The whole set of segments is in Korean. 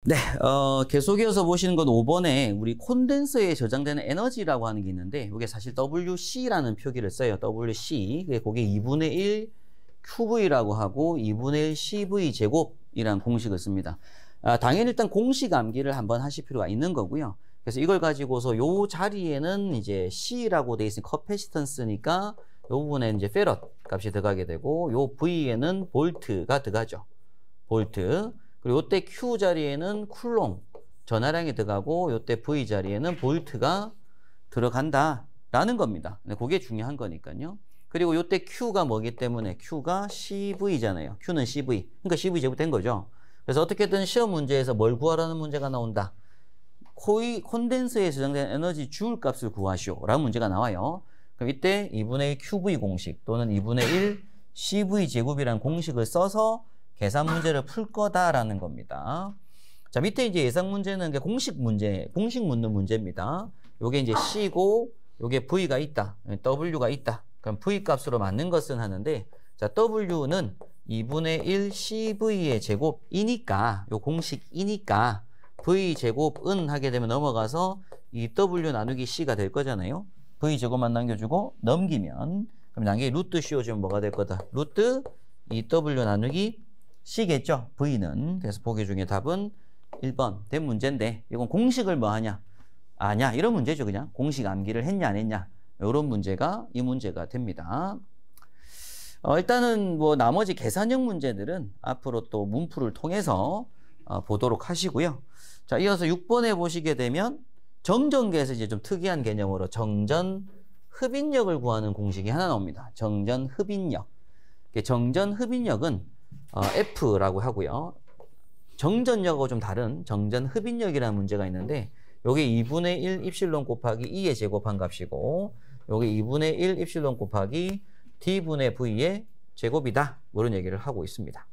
네, 계속 이어서 보시는 건 5번에 우리 콘덴서에 저장되는 에너지라고 하는 게 있는데, 이게 사실 WC라는 표기를 써요. WC. 그게 2분의 1 QV라고 하고 2분의 1 CV 제곱이라는 공식을 씁니다. 당연히 일단 공식 암기를 한번 하실 필요가 있는 거고요. 그래서 이걸 가지고서 요 자리에는 이제 C라고 돼 있으니 커패시턴스니까 요 부분에 이제 페럿 값이 들어가게 되고, 요 V에는 볼트가 들어가죠. 볼트. 그리고 요때 Q 자리에는 쿨롱, 전하량이 들어가고, 요때 V 자리에는 볼트가 들어간다라는 겁니다. 그게 중요한 거니까요. 그리고 요때 Q가 뭐기 때문에 Q가 CV잖아요. Q는 CV. 그러니까 CV 제곱된 거죠. 그래서 어떻게든 시험 문제에서 뭘 구하라는 문제가 나온다. 콘덴서에 저장된 에너지 주울 값을 구하시오 라는 문제가 나와요. 그럼 이때 2분의 1 QV 공식 또는 2분의 1 CV 제곱이라는 공식을 써서 계산 문제를 풀 거다라는 겁니다. 자, 밑에 이제 예상 문제는 공식 묻는 문제입니다. 요게 이제 C고, 요게 V가 있다. W가 있다. 그럼 V 값으로 맞는 것은 하는데, 자, W는 2분의 1 CV의 제곱이니까, 요 공식이니까, V 제곱은 하게 되면 넘어가서 이 W 나누기 C가 될 거잖아요. V 제곱만 남겨주고 넘기면, 그럼 나중에 루트 씌워주면 뭐가 될 거다? 루트 2W 나누기 C겠죠? V는. 그래서 보기 중에 답은 1번 된 문제인데, 이건 공식을 뭐 하냐? 아냐? 이런 문제죠, 그냥. 공식 암기를 했냐, 안 했냐? 이런 문제가, 이 문제가 됩니다. 일단은 뭐 나머지 계산형 문제들은 앞으로 또 문풀을 통해서 보도록 하시고요. 자, 이어서 6번에 보시게 되면 정전계에서 이제 좀 특이한 개념으로 정전 흡인력을 구하는 공식이 하나 나옵니다. 정전 흡인력. 정전 흡인력은 F라고 하고요. 정전력하고 좀 다른 정전 흡인력이라는 문제가 있는데, 요게 2분의 1 입실론 곱하기 2의 제곱한 값이고, 요게 2분의 1 입실론 곱하기 D분의 V의 제곱이다. 이런 얘기를 하고 있습니다.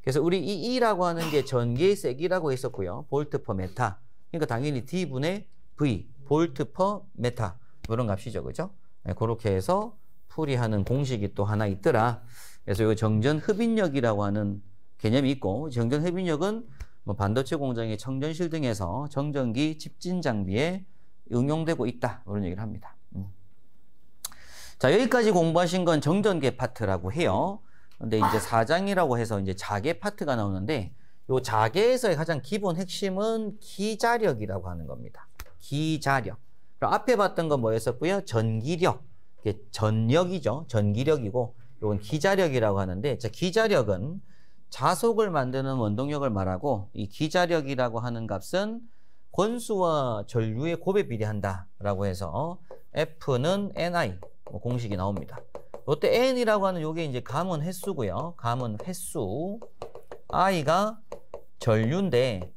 그래서 우리 이 E라고 하는 게 전기의 세기라고 했었고요. 볼트 퍼 메타. 그러니까 당연히 D분의 V, 볼트 퍼 메타. 이런 값이죠. 그죠? 네, 그렇게 해서 풀이하는 공식이 또 하나 있더라. 그래서 이 정전 흡인력이라고 하는 개념이 있고, 정전 흡인력은 뭐 반도체 공장의 청전실 등에서 정전기 집진 장비에 응용되고 있다. 이런 얘기를 합니다. 자, 여기까지 공부하신 건 정전계 파트라고 해요. 근데 이제 4장이라고 해서 이제 자계 파트가 나오는데, 요 자계에서의 가장 기본 핵심은 기자력이라고 하는 겁니다. 기자력. 그럼 앞에 봤던 건 뭐였었고요? 전기력. 이게 전력이죠. 전기력이고, 이건 기자력이라고 하는데, 자, 기자력은 자속을 만드는 원동력을 말하고, 이 기자력이라고 하는 값은 권수와 전류의 곱에 비례한다라고 해서 F는 NI 공식이 나옵니다. 이때 N이라고 하는 요게 이제 감은 횟수고요. 감은 횟수. I가 전류인데,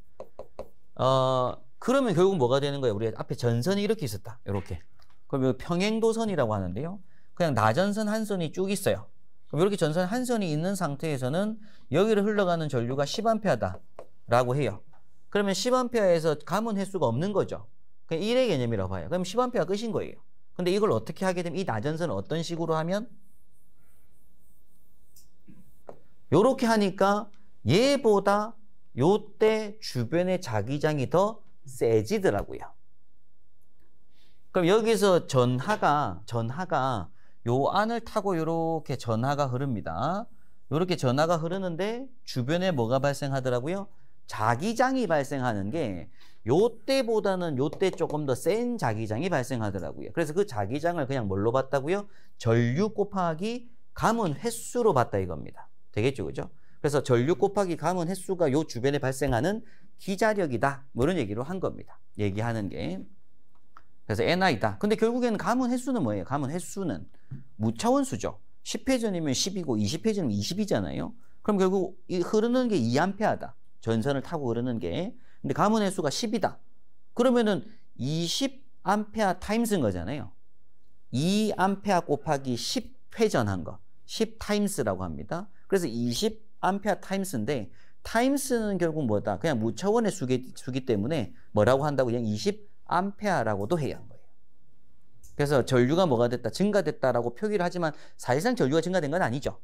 그러면 결국 뭐가 되는 거예요? 우리 앞에 전선이 이렇게 있었다. 이렇게. 그럼 요 평행도선이라고 하는데요. 그냥 나전선 한 선이 쭉 있어요. 그럼 이렇게 전선 한 선이 있는 상태에서는 여기로 흘러가는 전류가 10A 라고 해요. 그러면 10A에서 감은 횟수가 없는 거죠. 그냥 1의 개념이라고 봐요. 그럼 10A가 끝인 거예요. 근데 이걸 어떻게 하게 되면 이 나전선을 어떤 식으로 하면? 요렇게 하니까 얘보다 요때 주변의 자기장이 더 세지더라고요. 그럼 여기서 전하가 요 안을 타고 요렇게 전하가 흐릅니다. 요렇게 전하가 흐르는데 주변에 뭐가 발생하더라고요? 자기장이 발생하는 게 요때보다는 요때 조금 더 센 자기장이 발생하더라고요. 그래서 그 자기장을 그냥 뭘로 봤다고요? 전류 곱하기 감은 횟수로 봤다 이겁니다. 되겠죠, 그죠? 그래서 전류 곱하기 감은 횟수가 요 주변에 발생하는 기자력이다. 뭐 이런 얘기로 한 겁니다. 얘기하는 게. 그래서 NI다. 근데 결국에는 감은 횟수는 뭐예요? 감은 횟수는 무차원수죠. 10회전이면 10이고 20회전이면 20이잖아요. 그럼 결국 이 흐르는 게 2A다. 전선을 타고 흐르는 게. 근데 감은 횟수가 10이다. 그러면은 20A 타임스인 거잖아요. 2A 곱하기 10회전한 거. 10 타임스라고 합니다. 그래서 20A 타임스인데, 타임스는 결국 뭐다? 그냥 무차원의 수기 때문에 뭐라고 한다고? 그냥 20A라고도 해야 한 거예요. 그래서 전류가 뭐가 됐다? 증가됐다라고 표기를 하지만 사실상 전류가 증가된 건 아니죠.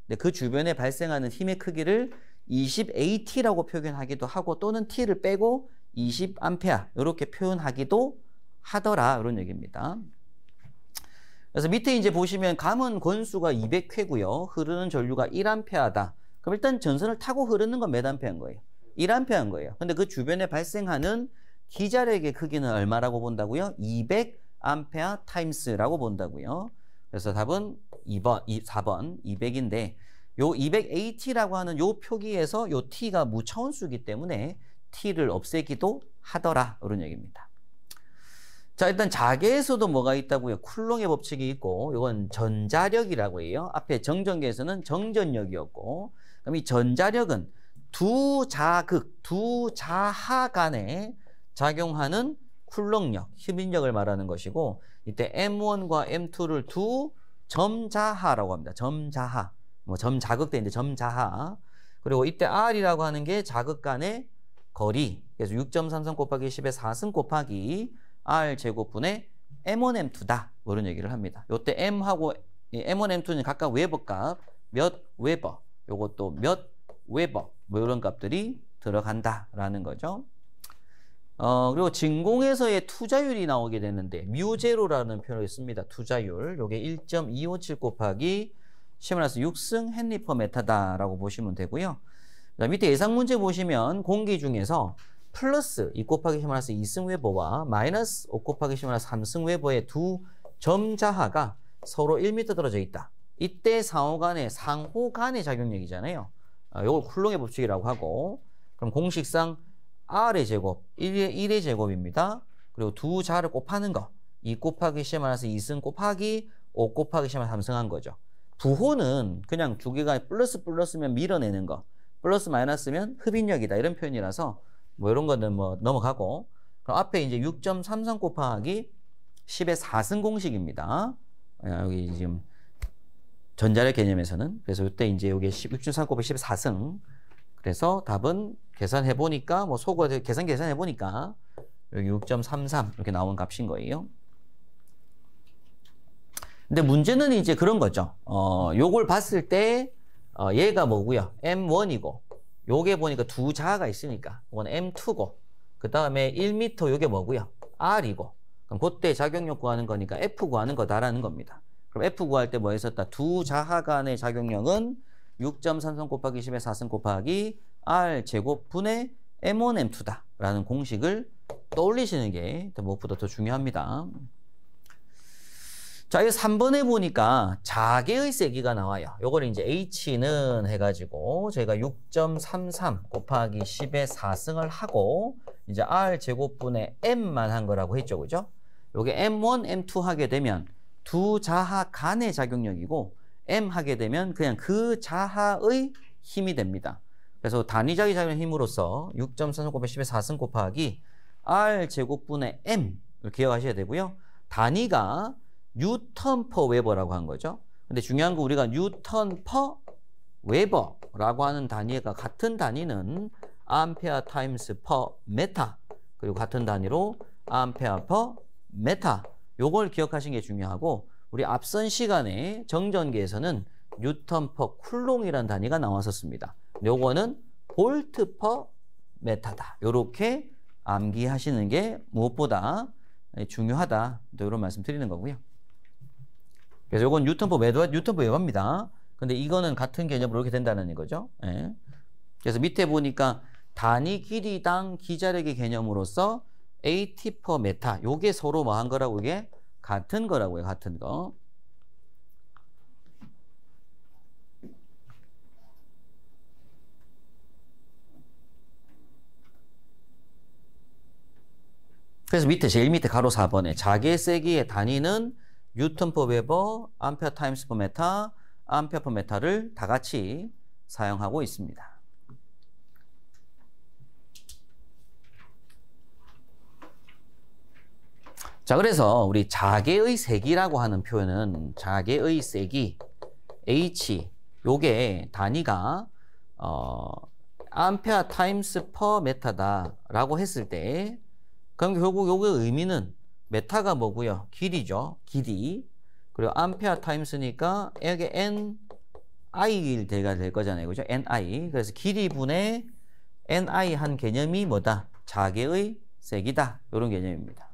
근데 그 주변에 발생하는 힘의 크기를 20AT라고 표현하기도 하고 또는 T를 빼고 20A 이렇게 표현하기도 하더라 이런 얘기입니다. 그래서 밑에 이제 보시면 감은 건수가 200회고요. 흐르는 전류가 1A다. 그럼 일단 전선을 타고 흐르는 건 몇 A인 거예요? 1A인 거예요. 근데 그 주변에 발생하는 기자력의 크기는 얼마라고 본다고요? 200A 타임스라고 본다고요. 그래서 답은 4번 200인데 요 200AT라고 하는 요 표기에서 요 T가 무차원수이기 때문에 T를 없애기도 하더라 이런 얘기입니다. 자, 일단 자계에서도 뭐가 있다고요? 쿨롱의 법칙이 있고 이건 전자력이라고 해요. 앞에 정전계에서는 정전력이었고 그럼 이 전자력은 두 자극, 두 자하 간에 작용하는 쿨롱력, 흡인력을 말하는 것이고 이때 M1과 M2를 두 점자하라고 합니다. 점자하. 뭐 점자극대인데 점자하. 그리고 이때 R이라고 하는 게 자극 간의 거리. 그래서 6.33 곱하기 10의 4승 곱하기 R 제곱분의 M1, M2다. 뭐 이런 얘기를 합니다. 요때 M하고 M1, M2는 각각 웨버 값 몇 웨버. 요것도 몇 웨버. 뭐 이런 값들이 들어간다라는 거죠. 그리고 진공에서의 투자율이 나오게 되는데 뮤제로라는 표현을 씁니다. 투자율. 요게 1.257 곱하기 10-6승 헨리 퍼 메타다라고 보시면 되고요. 밑에 예상 문제 보시면 공기 중에서 플러스 2 곱하기 10-2승 웨버와 마이너스 5 곱하기 10-3승 웨버의 두 점자하가 서로 1m 떨어져 있다. 이때 상호 간의 작용력이잖아요. 이걸 쿨롱의 법칙이라고 하고 그럼 공식상 R의 제곱 1의 제곱입니다. 그리고 두 자를 곱하는 거 2 곱하기 10-2승 곱하기 5 곱하기 10-3승 한 거죠. 부호는 그냥 두 개가 플러스면 밀어내는 거 플러스 마이너스면 흡인력이다 이런 표현이라서 뭐 이런 거는 뭐 넘어가고 그럼 앞에 이제 6.33 곱하기 10의 4승 공식입니다. 여기 지금 전자력 개념에서는 그래서 이때 이제 여기 6.3 곱하기 10의 4승 그래서 답은 계산해 보니까 뭐 계산해 보니까 여기 6.33 이렇게 나온 값인 거예요. 근데 문제는 이제 그런 거죠. 요걸 봤을 때 얘가 뭐고요? M1이고 요게 보니까 두 자가 있으니까 이건 M2고 그 다음에 1m 요게 뭐고요? R이고 그럼 그때 작용력 구하는 거니까 F 구하는 거다라는 겁니다. 그럼 F 구할 때 뭐 했었다? 두 자하 간의 작용력은 6.33 곱하기 10의 4승 곱하기 R 제곱 분의 M1, M2다 라는 공식을 떠올리시는 게 무엇보다 더 중요합니다. 자, 이 3번에 보니까 자계의 세기가 나와요. 요걸 이제 H는 해가지고 저희가 6.33 곱하기 10의 4승을 하고 이제 R 제곱분의 M만 한 거라고 했죠. 그죠? 요게 M1, M2 하게 되면 두 자하 간의 작용력이고 M 하게 되면 그냥 그 자하의 힘이 됩니다. 그래서 단위자기 작용의 힘으로써 6.33 곱하기 10의 4승 곱하기 R 제곱분의 M을 기억하셔야 되고요. 단위가 뉴턴 퍼 웨버라고 한 거죠. 근데 중요한 거 우리가 뉴턴 퍼 웨버라고 하는 단위가 같은 단위는 암페어 타임스 퍼 메타 그리고 같은 단위로 암페어 퍼 메타 요걸 기억하시는 게 중요하고 우리 앞선 시간에 정전기에서는 뉴턴 퍼 쿨롱이라는 단위가 나왔었습니다. 요거는 볼트 퍼 메타다. 요렇게 암기하시는 게 무엇보다 중요하다. 이런 말씀 드리는 거고요. 그래서 요건 뉴턴 퍼 웨버입니다. 근데 이거는 같은 개념으로 이렇게 된다는 거죠. 예. 그래서 밑에 보니까 단위 길이당 기자력의 개념으로서 AT 퍼 메타 요게 서로 뭐 한 거라고 이게 같은 거라고요. 같은 거. 그래서 밑에 제일 밑에 가로 4번에 자계 세기의 단위는 뉴턴 퍼 웨버, 암페어 타임스 퍼 메타, 암페어 퍼 메타를 다 같이 사용하고 있습니다. 자, 그래서 우리 자계의 세기라고 하는 표현은 자계의 세기 H 요게 단위가 암페어 타임스 퍼 메타다라고 했을 때 그럼 결국 요게 의미는 메타가 뭐고요? 길이죠. 길이. 그리고 암페어 타임스니까 여기 N i가 될 거잖아요. 그죠? ni. 그래서 길이분의 ni 한 개념이 뭐다? 자개의 세기다. 이런 개념입니다.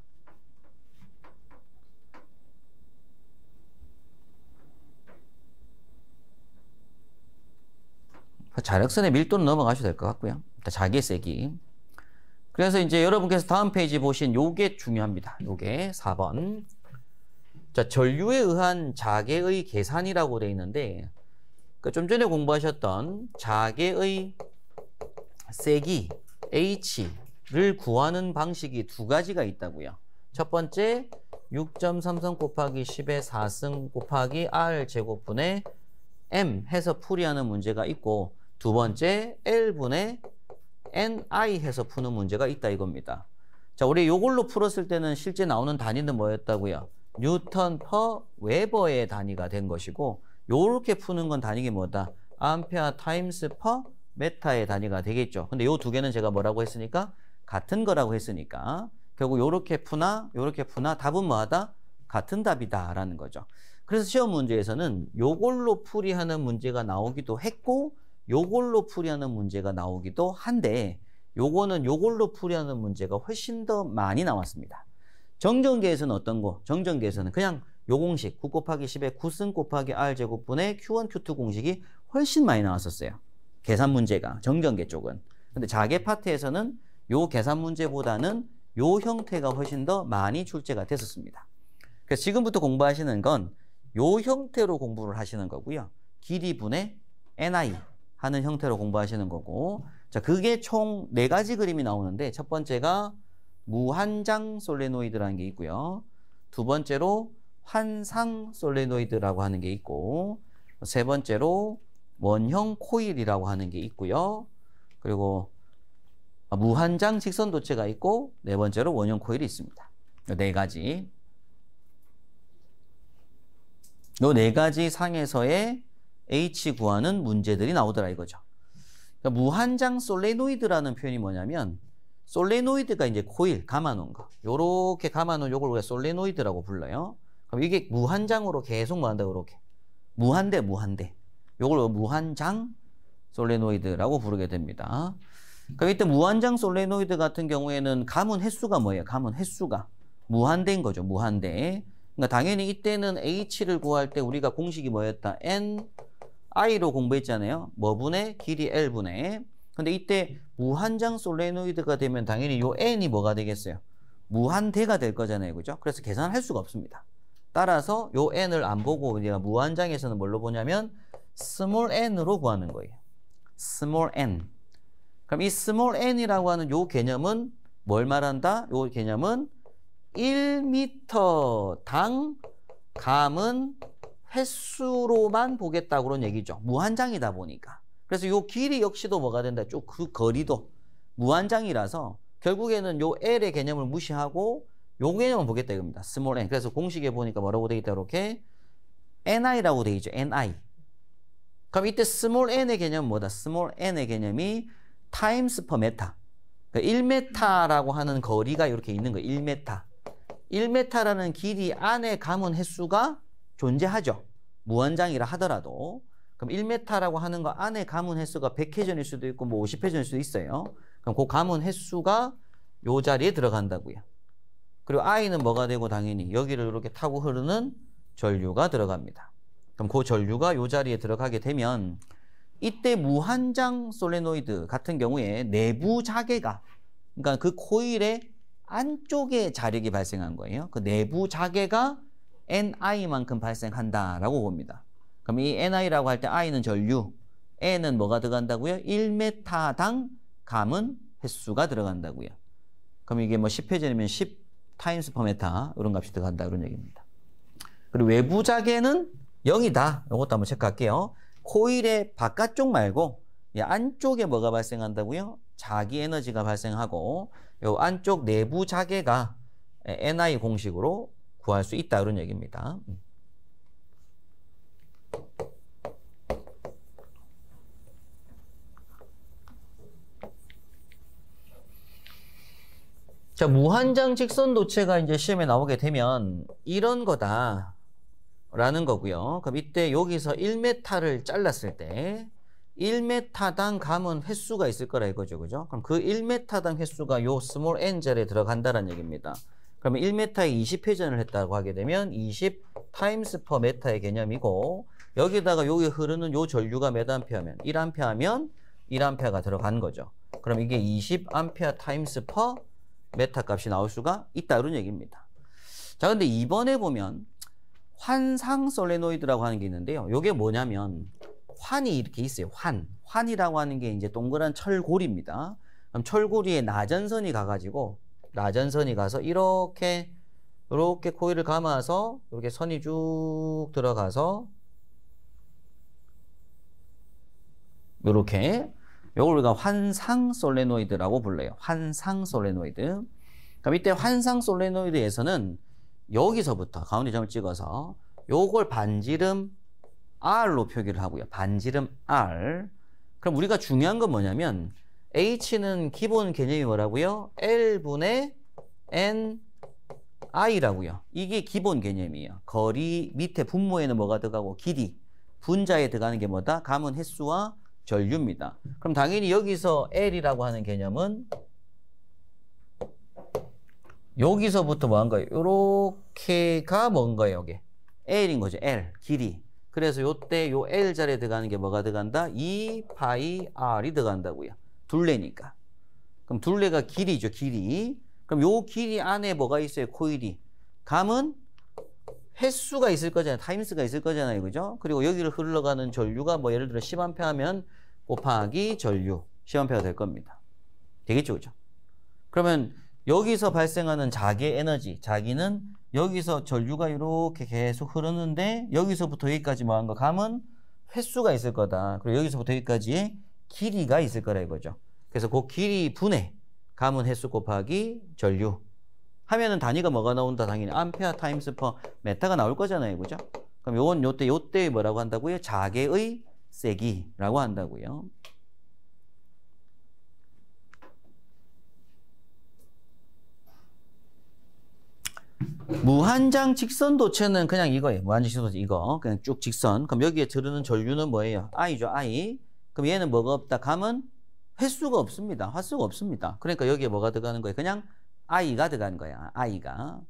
자력선의 밀도는 넘어가셔도 될 것 같고요. 자개 세기. 그래서 이제 여러분께서 다음 페이지 보신 요게 중요합니다. 요게 4번. 자, 전류에 의한 자개의 계산이라고 되어 있는데, 좀 전에 공부하셨던 자개의 세기 H를 구하는 방식이 두 가지가 있다고요. 첫 번째 6.33 곱하기 10의 4승 곱하기 R 제곱분의 M 해서 풀이하는 문제가 있고, 두 번째 L분의 NI 해서 푸는 문제가 있다 이겁니다. 자, 우리 요걸로 풀었을 때는 실제 나오는 단위는 뭐였다고요? 뉴턴 퍼 웨버의 단위가 된 것이고, 요렇게 푸는 건 단위가 뭐다? 암페어 타임스 퍼 메타의 단위가 되겠죠. 근데 요 두 개는 제가 뭐라고 했으니까? 같은 거라고 했으니까 결국 요렇게 푸나 요렇게 푸나 답은 뭐하다? 같은 답이다 라는 거죠. 그래서 시험 문제에서는 요걸로 풀이하는 문제가 나오기도 했고, 요걸로 풀이하는 문제가 나오기도 한데, 요거는 요걸로 풀이하는 문제가 훨씬 더 많이 나왔습니다. 정전계에서는 어떤 거? 정전계에서는 그냥 요 공식 9 곱하기 10의 9승 곱하기 R제곱분의 Q1, Q2 공식이 훨씬 많이 나왔었어요. 계산 문제가 정전계 쪽은. 근데 자개 파트에서는 요 계산 문제보다는 요 형태가 훨씬 더 많이 출제가 됐었습니다. 그래서 지금부터 공부하시는 건 요 형태로 공부를 하시는 거고요. 길이분의 NI 하는 형태로 공부하시는 거고, 자, 그게 총 4가지 그림이 나오는데, 첫 번째가 무한장 솔레노이드라는 게 있고요. 두 번째로 환상 솔레노이드라고 하는 게 있고, 세 번째로 원형 코일이라고 하는 게 있고요. 그리고 무한장 직선도체가 있고, 네 번째로 원형 코일이 있습니다. 이 4가지. 이 4가지 상에서의 H 구하는 문제들이 나오더라 이거죠. 그러니까 무한장 솔레노이드라는 표현이 뭐냐면, 솔레노이드가 이제 코일 감아놓은 거, 요렇게 감아놓은 요걸 우리가 솔레노이드라고 불러요. 그럼 이게 무한장으로 계속 뭐 한다고? 이렇게 무한대 요걸 무한장 솔레노이드라고 부르게 됩니다. 그럼 이때 무한장 솔레노이드 같은 경우에는 감은 횟수가 뭐예요? 감은 횟수가 무한대인 거죠. 무한대. 그러니까 당연히 이때는 H를 구할 때 우리가 공식이 뭐였다? NI로 공부했잖아요. 뭐분의 길이 L분의. 근데 이때 무한장 솔레노이드가 되면 당연히 요 N이 뭐가 되겠어요? 무한대가 될 거잖아요. 그죠? 그래서 계산할 수가 없습니다. 따라서 요 N을 안 보고 우리가 무한장에서는 뭘로 보냐면 스몰 n으로 구하는 거예요. 스몰 n. 그럼 이 스몰 n이라고 하는 요 개념은 뭘 말한다? 요 개념은 1m당 감은 횟수로만 보겠다고 그런 얘기죠. 무한장이다 보니까. 그래서 요 길이 역시도 뭐가 된다? 쭉 그 거리도 무한장이라서 결국에는 요 L의 개념을 무시하고 요 개념을 보겠다 이겁니다. 스몰 n. 그래서 공식에 보니까 뭐라고 되어 있다 이렇게 NI라고 되어 있죠. NI. 그럼 이때 스몰 n의 개념은 뭐다? 스몰 n의 개념이 타임스 퍼 메타. 그러니까 1m라고 하는 거리가 이렇게 있는 거예요. 1m. 1m라는 길이 안에 감은 횟수가 존재하죠. 무한장이라 하더라도. 그럼 1m라고 하는 거 안에 감은 횟수가 100회전일 수도 있고 뭐 50회전일 수도 있어요. 그럼 그 감은 횟수가 요 자리에 들어간다고요. 그리고 I는 뭐가 되고 당연히 여기를 이렇게 타고 흐르는 전류가 들어갑니다. 그럼 그 전류가 요 자리에 들어가게 되면 이때 무한장 솔레노이드 같은 경우에 내부 자개가, 그러니까 그 코일의 안쪽에 자력이 발생한 거예요. 그 내부 자개가 NI만큼 발생한다라고 봅니다. 그럼 이 NI라고 할 때 I는 전류, N은 뭐가 들어간다고요? 1m당 감은 횟수가 들어간다고요. 그럼 이게 뭐 10회전이면 10 타임스 퍼 메타 이런 값이 들어간다 이런 얘기입니다. 그리고 외부 자개는 0이다. 이것도 한번 체크할게요. 코일의 바깥쪽 말고 이 안쪽에 뭐가 발생한다고요? 자기 에너지가 발생하고 이 안쪽 내부 자개가 NI 공식으로 구할 수 있다 이런 얘기입니다. 자, 무한장 직선도체가 이제 시험에 나오게 되면 이런 거다. 라는 거고요. 그럼 이때 여기서 1m를 잘랐을 때 1m당 감은 횟수가 있을 거라 이거죠. 그죠? 그럼 그 1m당 횟수가 요 스몰 n절에 들어간다는 얘기입니다. 그러면 1m에 20회전을 했다고 하게 되면 20 times per m의 개념이고, 여기다가 여기 흐르는 요 전류가 몇 암페어면 1A 하면 1A가 들어간 거죠. 그럼 이게 20A times per 메타 값이 나올 수가 있다 이런 얘기입니다. 자, 근데 이번에 보면 환상 솔레노이드라고 하는 게 있는데요. 요게 뭐냐면 환이 이렇게 있어요. 환이라고 하는 게 이제 동그란 철고리입니다. 그럼 철고리에 나전선이 가가지고, 나전선이 가서 이렇게 코일을 감아서 이렇게 선이 쭉 들어가서 이렇게, 요걸 우리가 환상 솔레노이드라고 불러요. 환상 솔레노이드. 그럼 이때 환상 솔레노이드에서는 여기서부터 가운데 점을 찍어서 요걸 반지름 R로 표기를 하고요. 반지름 R. 그럼 우리가 중요한 건 뭐냐면 H는 기본 개념이 뭐라고요? L분의 NI라고요. 이게 기본 개념이에요. 거리 밑에 분모에는 뭐가 들어가고 길이, 분자에 들어가는 게 뭐다? 감은 횟수와 전류입니다. 그럼 당연히 여기서 L이라고 하는 개념은 여기서부터 뭐 한 거예요? 요렇게가 뭔가요? 이게 L인 거죠. L, 길이. 그래서 요때 요 L자리에 들어가는 게 뭐가 들어간다? 2파이 R이 들어간다고요. 둘레니까. 그럼 둘레가 길이죠. 길이. 그럼 요 길이 안에 뭐가 있어요? 코일이. 감은 횟수가 있을 거잖아요. 타임스가 있을 거잖아요. 그죠? 그리고 여기를 흘러가는 전류가 뭐 예를 들어 10A 하면 곱하기 전류 10A가 될 겁니다. 되겠죠? 그죠? 그러면 여기서 발생하는 자기의 에너지, 자기는 여기서 전류가 이렇게 계속 흐르는데 여기서부터 여기까지 뭐 한 거? 감은 횟수가 있을 거다. 그리고 여기서부터 여기까지의 길이가 있을 거라 이거죠. 그래서 그 길이 분의 감은 횟수 곱하기 전류 하면은 단위가 뭐가 나온다? 당연히 암페어 타임스 퍼 메타가 나올 거잖아요. 그죠? 그럼 요건 요때 뭐라고 한다고요? 자개의 세기라고 한다고요. 무한장 직선 도체는 그냥 이거예요. 무한장 직선 도체 이거 그냥 쭉 직선. 그럼 여기에 들어오는 전류는 뭐예요? I죠. I. 그럼 얘는 뭐가 없다? 감은 횟수가 없습니다. 횟수가 없습니다. 그러니까 여기에 뭐가 들어가는 거예요? 그냥 I가 들어가는 거야. I가.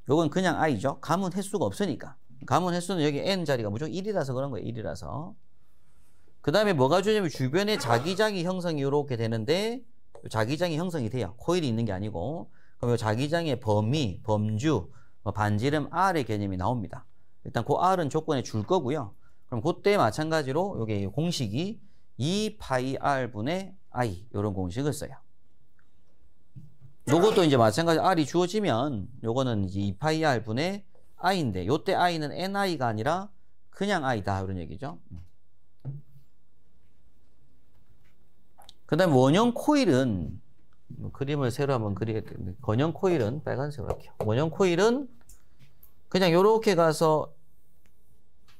요건 그냥 I죠. 감은 횟수가 없으니까. 감은 횟수는 여기 N 자리가 무조건 1이라서 그런 거예요. 1이라서. 그 다음에 뭐가 주냐면 주변에 자기장이 형성이 이렇게 되는데 자기장이 형성이 돼요. 코일이 있는 게 아니고. 그럼 이 자기장의 범위, 범주, 반지름 R의 개념이 나옵니다. 일단 그 R은 조건에 줄 거고요. 그럼 그때 마찬가지로 요게 공식이 2파이 R분의 I 이런 공식을 써요. 요것도 이제 마찬가지 R이 주어지면 요거는 이제 2파이 R분의 I인데 요때 I는 NI가 아니라 그냥 I다 이런 얘기죠. 그 다음에 원형 코일은 그림을 새로 한번 그리겠는데 원형 코일은 빨간색으로 할게요. 원형 코일은 그냥 요렇게 가서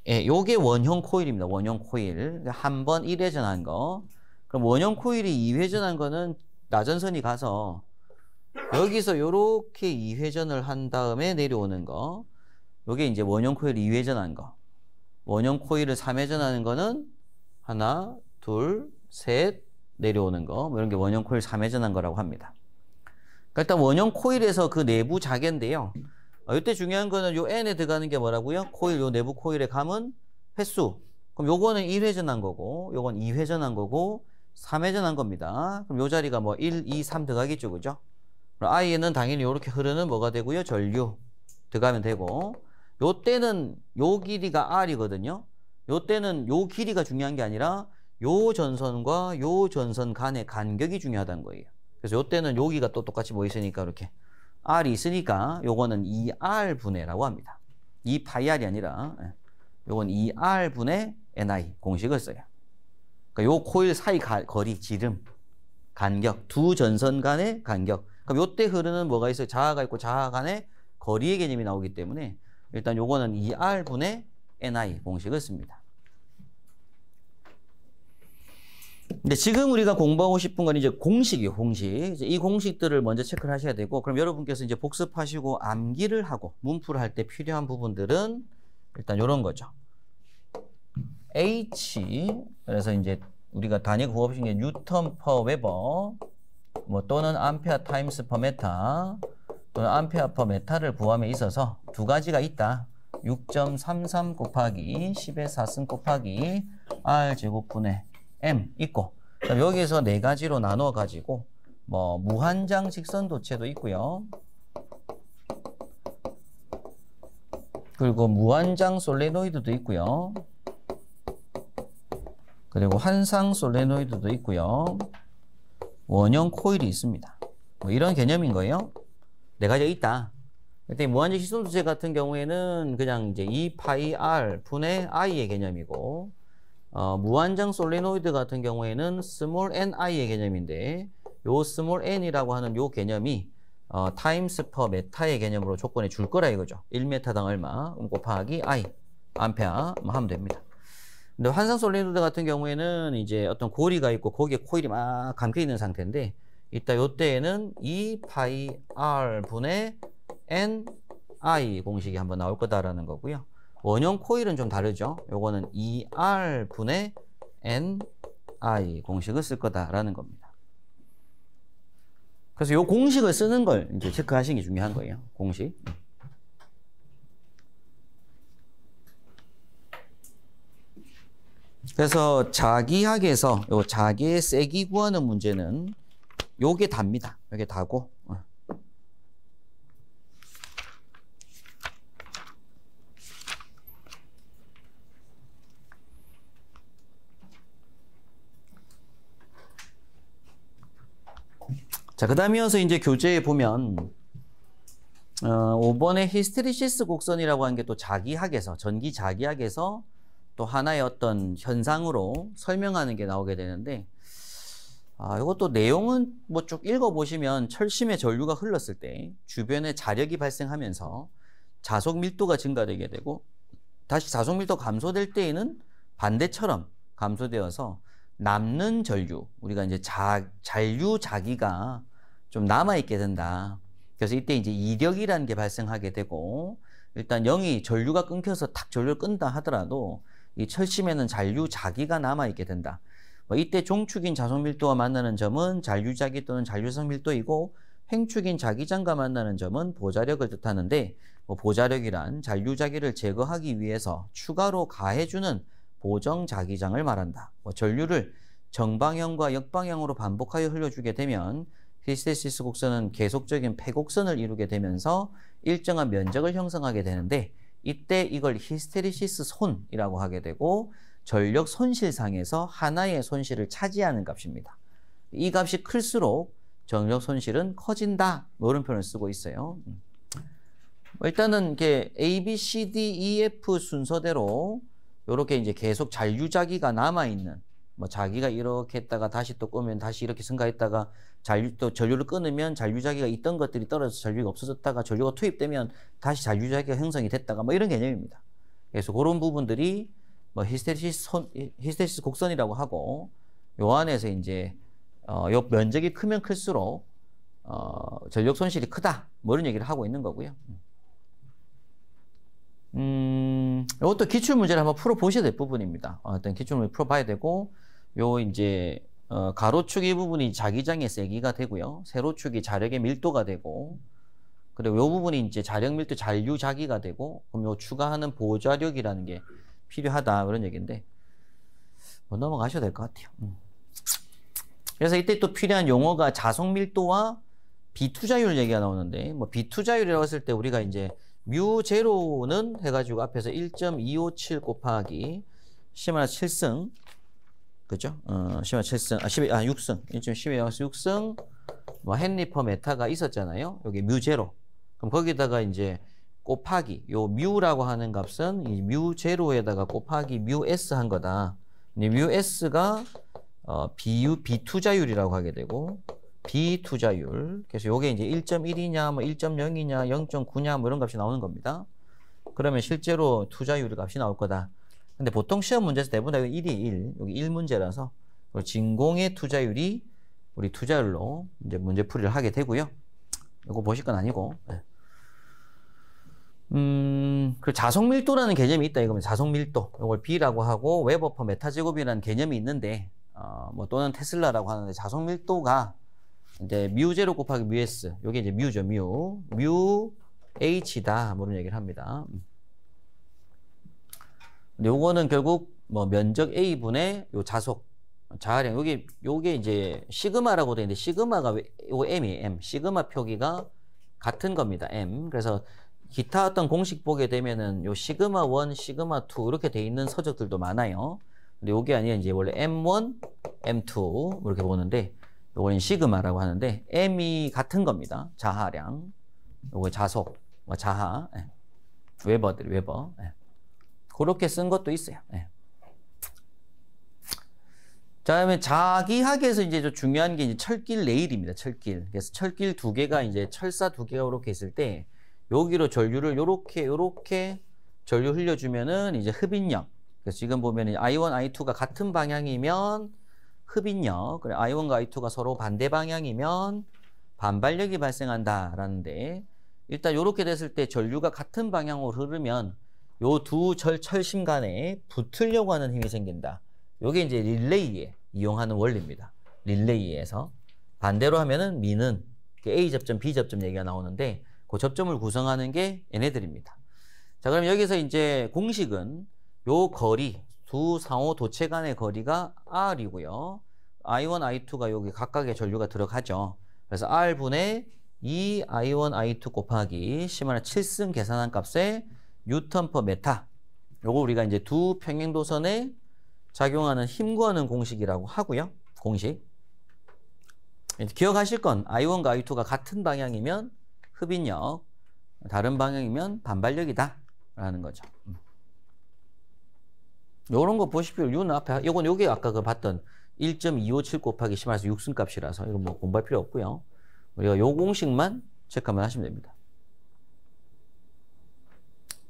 요게 원형 코일입니다. 원형 코일. 한 번 1회전한 거. 그럼 원형 코일이 2회전한 거는 나전선이 가서 여기서 요렇게 2회전을 한 다음에 내려오는 거. 요게 이제 원형 코일 2회전한 거. 원형 코일을 3회전하는 거는 하나, 둘, 셋 내려오는 거. 뭐 이런 게 원형 코일 3회전한 거라고 합니다. 그러니까 일단 원형 코일에서 그 내부 자개인데요. 이때 중요한 거는 요 N에 들어가는 게 뭐라고요? 코일, 요 내부 코일의 감은 횟수. 그럼 요거는 1회전한 거고, 요건 2회전한 거고, 3회전한 겁니다. 그럼 요 자리가 뭐 1, 2, 3 들어가겠죠. 그죠? 그럼 I에는 당연히 요렇게 흐르는 뭐가 되고요? 전류 들어가면 되고, 요 때는 요 길이가 R이거든요. 요 때는 요 길이가 중요한 게 아니라 요 전선과 요 전선 간의 간격이 중요하다는 거예요. 그래서 요 때는 여기가 또 똑같이 뭐 있으니까 이렇게 R이 있으니까 요거는 2R분해라고 합니다. 2파이R이 아니라 요건 2R분의 NI 공식을 써요. 그러니까 요 코일 사이 거리, 지름, 간격, 두 전선 간의 간격. 그럼 요때 흐르는 뭐가 있어요? 자아가 있고 자아 간의 거리의 개념이 나오기 때문에 일단 요거는 2R분의 NI 공식을 씁니다. 근데 지금 우리가 공부하고 싶은 건 이제 공식이에요, 공식. 이제 이 공식들을 먼저 체크를 하셔야 되고, 그럼 여러분께서 이제 복습하시고 암기를 하고 문풀을 할 때 필요한 부분들은 일단 이런 거죠. H, 그래서 이제 우리가 단위 구호식 게 뉴턴 퍼 웨버, 뭐 또는 암페어 타임스 퍼 메타, 또는 암페어 퍼 메타를 구함에 있어서 두 가지가 있다. 6.33 곱하기 10의 4승 곱하기 R 제곱분의 M 있고, 그럼 여기에서 네 가지로 나눠 가지고 뭐 무한장 직선도체도 있고요. 그리고 무한장 솔레노이드도 있고요. 그리고 환상 솔레노이드도 있고요. 원형 코일이 있습니다. 뭐 이런 개념인 거예요. 네 가지가 있다. 그때 무한정 시선도체 같은 경우에는 그냥 이제 2파이 분의 i의 개념이고, 무한정 솔레노이드 같은 경우에는 스몰 ni의 개념인데, 요 스몰 n이라고 하는 요 개념이 타임스 퍼 메타의 개념으로 조건에 줄 거라 이거죠. 1메타당 얼마 곱하기 i 암페어 하면 됩니다. 근데 환상 솔레노이드 같은 경우에는 이제 어떤 고리가 있고 거기에 코일이 막 감겨 있는 상태인데, 이따 요때에는 2파이 분의 ni 공식이 한번 나올 거다라는 거고요. 원형 코일은 좀 다르죠. 요거는 2r 분의 ni 공식을 쓸 거다라는 겁니다. 그래서 요 공식을 쓰는 걸 이제 체크하시는 게 중요한 거예요. 공식. 그래서 자기학에서 요 자기의 세기 구하는 문제는 요게 답니다. 요게 다고. 자, 그 다음에 이어서 이제 교재에 보면 5번의 히스테리시스 곡선이라고 하는 게 또 자기학에서, 전기 자기학에서 또 하나의 어떤 현상으로 설명하는 게 나오게 되는데, 이것도 내용은 뭐 쭉 읽어보시면 철심의 전류가 흘렀을 때 주변에 자력이 발생하면서 자속 밀도가 증가되게 되고, 다시 자속 밀도 감소될 때에는 반대처럼 감소되어서 남는 전류, 우리가 이제 잔류 자기가 좀 남아있게 된다. 그래서 이때 이제 이력이라는 게 발생하게 되고, 일단 0이 전류가 끊겨서 탁 전류를 끈다 하더라도 이 철심에는 잔류 자기가 남아있게 된다. 뭐 이때 종축인 자속 밀도와 만나는 점은 잔류 자기 또는 잔류성 밀도이고, 횡축인 자기장과 만나는 점은 보자력을 뜻하는데, 뭐 보자력이란 잔류 자기를 제거하기 위해서 추가로 가해주는 보정 자기장을 말한다. 뭐 전류를 정방향과 역방향으로 반복하여 흘려주게 되면 히스테리시스 곡선은 계속적인 폐곡선을 이루게 되면서 일정한 면적을 형성하게 되는데, 이때 이걸 히스테리시스 손이라고 하게 되고, 전력 손실상에서 하나의 손실을 차지하는 값입니다. 이 값이 클수록 전력 손실은 커진다. 이런 표현을 쓰고 있어요. 일단은 이렇게 A, B, C, D, E, F 순서대로 이렇게 이제 계속 잔류자기가 남아있는, 뭐 자기가 이렇게 했다가 다시 또 끄면 다시 이렇게 증가했다가 또 전류를 끊으면 잔류자기가 있던 것들이 떨어져서 전류가 없어졌다가 전류가 투입되면 다시 잔류자기가 형성이 됐다가 뭐 이런 개념입니다. 그래서 그런 부분들이 뭐 히스테리시스 곡선이라고 하고, 요 안에서 이제 요 면적이 크면 클수록 전력 손실이 크다, 뭐 이런 얘기를 하고 있는 거고요. 이것도 기출문제를 한번 풀어보셔야 될 부분입니다. 어떤 기출문제 풀어봐야 되고, 요 이제 가로축 이 부분이 자기장의 세기가 되고요, 세로축이 자력의 밀도가 되고, 그리고 요 부분이 이제 자력 밀도 잔류 자기가 되고, 그럼 요 추가하는 보좌력이라는 게 필요하다, 그런 얘기인데 뭐 넘어가셔도 될 것 같아요. 그래서 이때 또 필요한 용어가 자속 밀도와 비투자율 얘기가 나오는데, 뭐 비투자율이라고 했을 때 우리가 이제 뮤 제로는 해가지고 앞에서 1.257 곱하기 10-7승, 그죠? 10-7승, 6승, 1.12-6승, 뭐 헨리 퍼 메타가 있었잖아요. 여기 뮤 제로. 그럼 거기다가 이제 곱하기, 요 뮤라고 하는 값은 이 뮤 제로에다가 곱하기 뮤 S 한 거다. 뮤 S가 비투자율이라고 하게 되고, 비투자율. 그래서 요게 이제 1.1이냐, 뭐 1.0이냐, 0.9냐, 뭐 이런 값이 나오는 겁니다. 그러면 실제로 투자율 값이 나올 거다. 근데 보통 시험 문제에서 대부분 다 1이 1, 여기 1문제라서 그리고 진공의 투자율이 우리 투자율로 이제 문제풀이를 하게 되고요. 이거 보실 건 아니고. 네. 그 자속 밀도라는 개념이 있다. 이거면 자속 밀도. 이걸 B라고 하고 웨버 퍼 메타 제곱이라는 개념이 있는데, 뭐 또는 테슬라라고 하는데 자속 밀도가 이제 뮤 제로 곱하기 뮤 S. 요게 이제 뮤죠, 뮤 H다. 뭐 이런 얘기를 합니다. 근데 요거는 결국 뭐 면적 A분의 요 자하량. 요게 이제 시그마라고 되어 있는데, 시그마가 요 M이에요, M. 시그마 표기가 같은 겁니다, M. 그래서 기타 어떤 공식 보게 되면은 요 시그마 1, 시그마 2 이렇게 돼 있는 서적들도 많아요. 근데 요게 아니라 이제 원래 M1, M2 이렇게 보는데, 요거는 시그마라고 하는데 M이 같은 겁니다. 자하량. 요거 자속, 자하. 예. 웨버. 예. 그렇게 쓴 것도 있어요. 예. 자, 그다음에 자기학에서 이제 좀 중요한 게 이제 철길 레일입니다. 철길. 그래서 철길 두 개가 이제 철사 두 개가 이렇게 있을 때 여기로 전류를 요렇게 전류 흘려주면은 이제 흡인력. 그래서 지금 보면 I1, I2가 같은 방향이면 흡인력. 그래 I1과 I2가 서로 반대 방향이면 반발력이 발생한다라는데, 일단 요렇게 됐을 때 전류가 같은 방향으로 흐르면 요 두 철심 간에 붙으려고 하는 힘이 생긴다. 요게 이제 릴레이에 이용하는 원리입니다. 릴레이에서 반대로 하면은 미는 A 접점, B 접점 얘기가 나오는데, 그 접점을 구성하는 게 얘네들입니다. 자, 그럼 여기서 이제 공식은 요 거리, 두 상호 도체 간의 거리가 R이고요. I1, I2가 여기 각각의 전류가 들어가죠. 그래서 R분의 2 I1, I2 곱하기 10⁻7승 계산한 값에 뉴턴 퍼 메타. 요거 우리가 이제 두 평행도선에 작용하는 힘 구하는 공식이라고 하고요. 공식. 기억하실 건 I1과 I2가 같은 방향이면 흡인력, 다른 방향이면 반발력이다 라는 거죠. 요런 거 보십시오. 요는 앞에, 요게 아까 그 봤던 1.257 곱하기 10⁻⁶ 6승 값이라서 이거 뭐 공부할 필요 없고요. 우리가 요 공식만 체크만 하시면 됩니다.